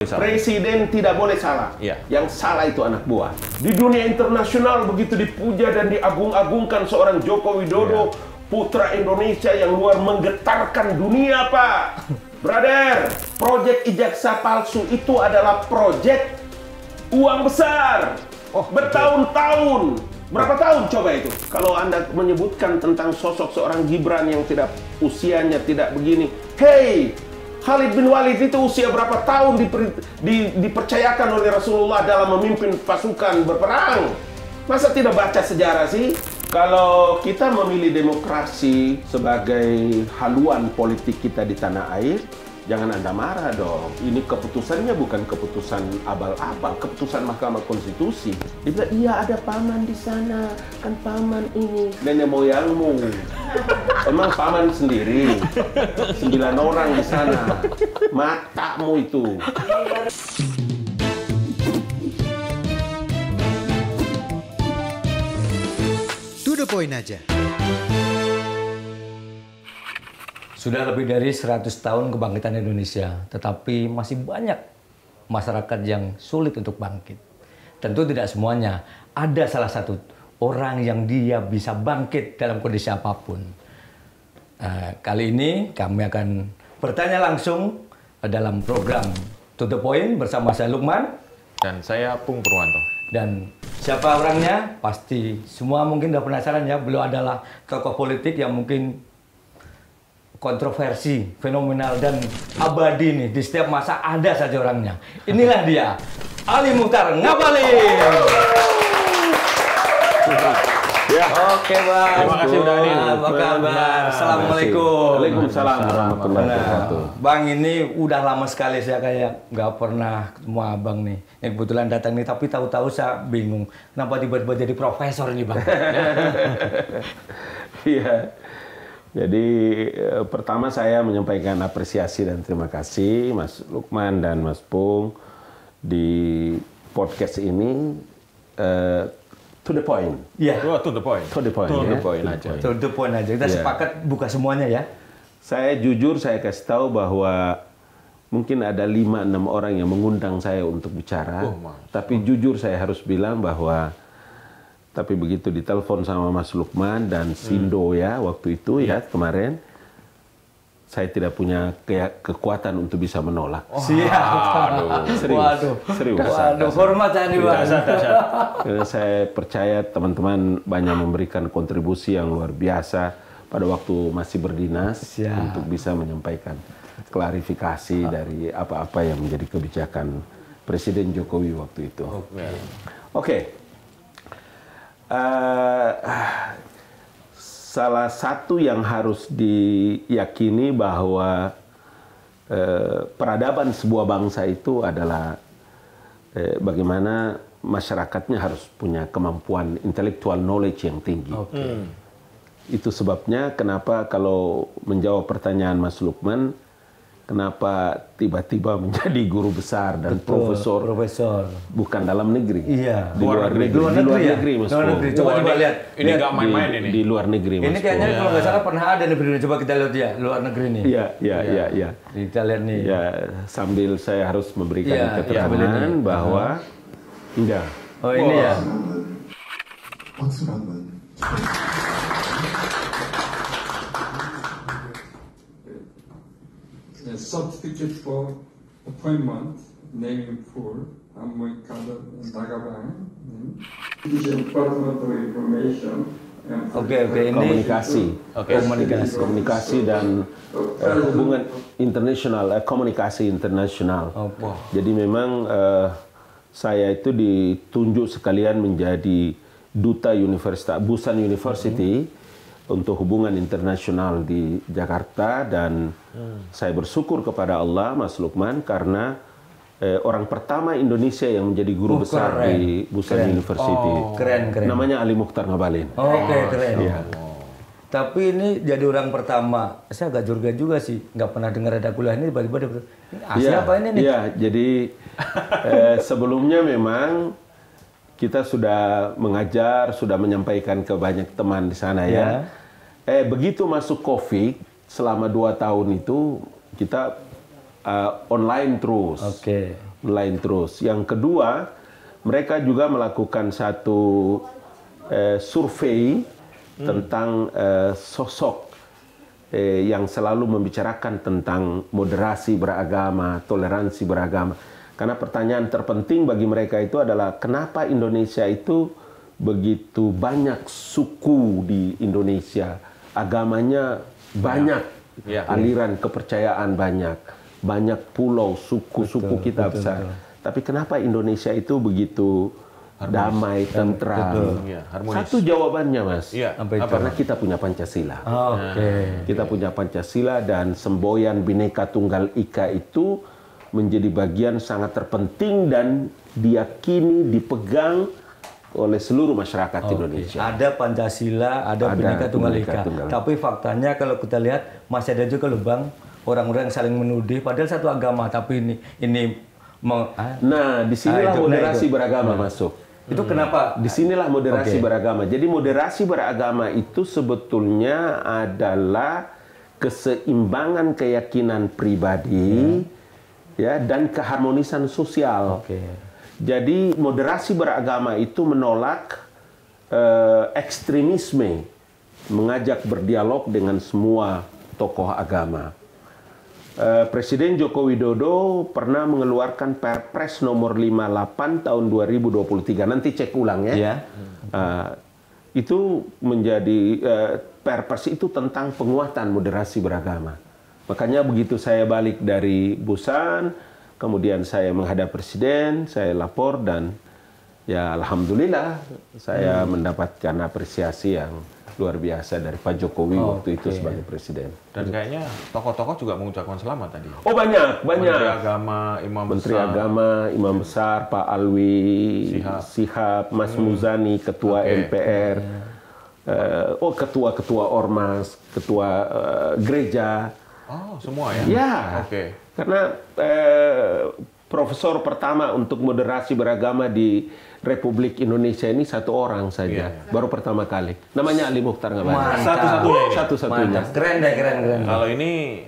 Presiden tidak boleh salah. Iya. Yang salah itu anak buah. Di dunia internasional begitu dipuja dan diagung-agungkan seorang Joko Widodo, putra Indonesia yang luar menggetarkan dunia, Pak. Brother, proyek ijazah palsu itu adalah proyek uang besar. Bertahun-tahun. Berapa tahun coba itu? Kalau Anda menyebutkan tentang sosok seorang Gibran yang tidak usianya tidak begini. Hey, Khalid bin Walid itu usia berapa tahun dipercayakan oleh Rasulullah dalam memimpin pasukan berperang? Masa tidak baca sejarah sih? Kalau kita memilih demokrasi sebagai haluan politik kita di tanah air, jangan Anda marah dong. Ini keputusannya bukan keputusan abal-abal, keputusan Mahkamah Konstitusi. Dia bilang, iya ada paman di sana, kan paman ini nenek moyangmu. Emang paman sendiri, 9 orang di sana, matamu itu. To the point aja. Sudah lebih dari 100 tahun kebangkitan Indonesia, tetapi masih banyak masyarakat yang sulit untuk bangkit. Tentu tidak semuanya. Ada salah satu orang yang dia bisa bangkit dalam kondisi apapun. Kali ini kami akan bertanya langsung dalam program To The Point bersama saya Lukman. Dan saya Pung Purwanto. Dan siapa orangnya? Pasti semua mungkin udah penasaran ya. Beliau adalah tokoh politik yang mungkin kontroversi, fenomenal, dan abadi nih. Di setiap masa ada saja orangnya. Inilah dia, Ali Muchtar Ngabalin. Ya. Oke, Bang. Terima kasih udah hadir. Apa kabar? Assalamualaikum. Waalaikumsalam warahmatullahi wabarakatuh. Bang, ini udah lama sekali saya kayak nggak pernah ketemu Abang nih. Yang kebetulan datang nih, tapi tahu-tahu saya bingung. Kenapa tiba-tiba jadi profesor nih, Bang? Iya. Jadi pertama saya menyampaikan apresiasi dan terima kasih Mas Lukman dan Mas Pung di podcast ini to the point. Iya. To the point. To the point. To the Ya. point aja. To the point aja. Kita Iya. sepakat buka semuanya ya. Saya jujur saya kasih tahu bahwa mungkin ada 5-6 orang yang mengundang saya untuk bicara. Tapi jujur saya harus bilang bahwa tapi begitu ditelepon sama Mas Lukman dan Sindo ya waktu itu ya kemarin, saya tidak punya kekuatan untuk bisa menolak. Siap. Serius. Waduh, hormat nih, Bang. Karena saya percaya teman-teman banyak memberikan kontribusi yang luar biasa pada waktu masih berdinas untuk bisa menyampaikan klarifikasi dari apa-apa yang menjadi kebijakan Presiden Jokowi waktu itu. Oke. Salah satu yang harus diyakini bahwa peradaban sebuah bangsa itu adalah bagaimana masyarakatnya harus punya kemampuan intellectual knowledge yang tinggi. Itu sebabnya kenapa kalau menjawab pertanyaan Mas Lukman, kenapa tiba-tiba menjadi guru besar dan profesor bukan dalam negeri? Iya. Di luar negeri. Luar negeri, Mas. Luar negeri. Coba lihat. Ini nggak main-main ini. Di luar negeri, Mas. Ini kayaknya kalau nggak salah pernah ada nih video. Coba kita lihat ya, luar negeri nih. Iya. Kita lihat nih. Ya, sambil saya harus memberikan keterangan bahwa enggak. Oh, ini ya. Substitute for appointment, naming for Ammoikada Nagabang, Department of Information. Oke, ini komunikasi dan hubungan internasional, komunikasi internasional. Jadi memang saya itu ditunjuk sekalian menjadi duta Universitas Busan University untuk hubungan internasional di Jakarta, dan saya bersyukur kepada Allah, Mas Lukman, karena orang pertama Indonesia yang menjadi guru besar di Busan University. Keren. Namanya Ali Muchtar Ngabalin. Oke, keren. Ya. Tapi ini jadi orang pertama. Saya agak curiga juga sih, nggak pernah dengar ada kuliah ini tiba-tiba ini asli apa ini nih? Iya, jadi sebelumnya memang kita sudah mengajar, sudah menyampaikan ke banyak teman di sana ya. Begitu masuk COVID, selama 2 tahun itu kita online terus. lain terus. Yang kedua, mereka juga melakukan satu survei tentang sosok yang selalu membicarakan tentang moderasi beragama, toleransi beragama. Karena pertanyaan terpenting bagi mereka itu adalah kenapa Indonesia itu begitu banyak suku di Indonesia, agamanya banyak, aliran kepercayaan banyak pulau, suku-suku kita besar. Tapi kenapa Indonesia itu begitu damai, tentram? Satu jawabannya, Mas. Karena kita punya Pancasila. Kita punya Pancasila dan semboyan Bhinneka Tunggal Ika itu menjadi bagian sangat terpenting dan diyakini, dipegang oleh seluruh masyarakat Indonesia. Ada Pancasila, ada Bhinneka Tunggal Ika. Tapi faktanya kalau kita lihat masih ada juga lubang orang-orang yang saling menuduh padahal satu agama, tapi di sinilah moderasi beragama masuk. Itu kenapa? Di sinilah moderasi beragama. Jadi moderasi beragama itu sebetulnya adalah keseimbangan keyakinan pribadi dan keharmonisan sosial. Jadi moderasi beragama itu menolak ekstremisme, mengajak berdialog dengan semua tokoh agama. Presiden Joko Widodo pernah mengeluarkan Perpres nomor 58 tahun 2023. Nanti cek ulang ya. Itu menjadi Perpres itu tentang penguatan moderasi beragama. Makanya begitu saya balik dari Busan, kemudian saya menghadap Presiden, saya lapor dan ya alhamdulillah saya mendapatkan apresiasi yang luar biasa dari Pak Jokowi waktu itu sebagai presiden. Dan kayaknya tokoh-tokoh juga mengucapkan selamat tadi. Oh banyak. Menteri Agama, Imam Menteri Besar. Agama, Imam Besar, Pak Alwi Shihab, Mas Muzani, Ketua MPR, ketua-ketua ormas, ketua gereja. Oh, semua ya? Ya. Karena profesor pertama untuk moderasi beragama di Republik Indonesia ini satu orang saja, baru pertama kali. Namanya Ali Mukhtar Ngabalin. Satu-satunya ini. Satu-satunya. Keren. Kalau ini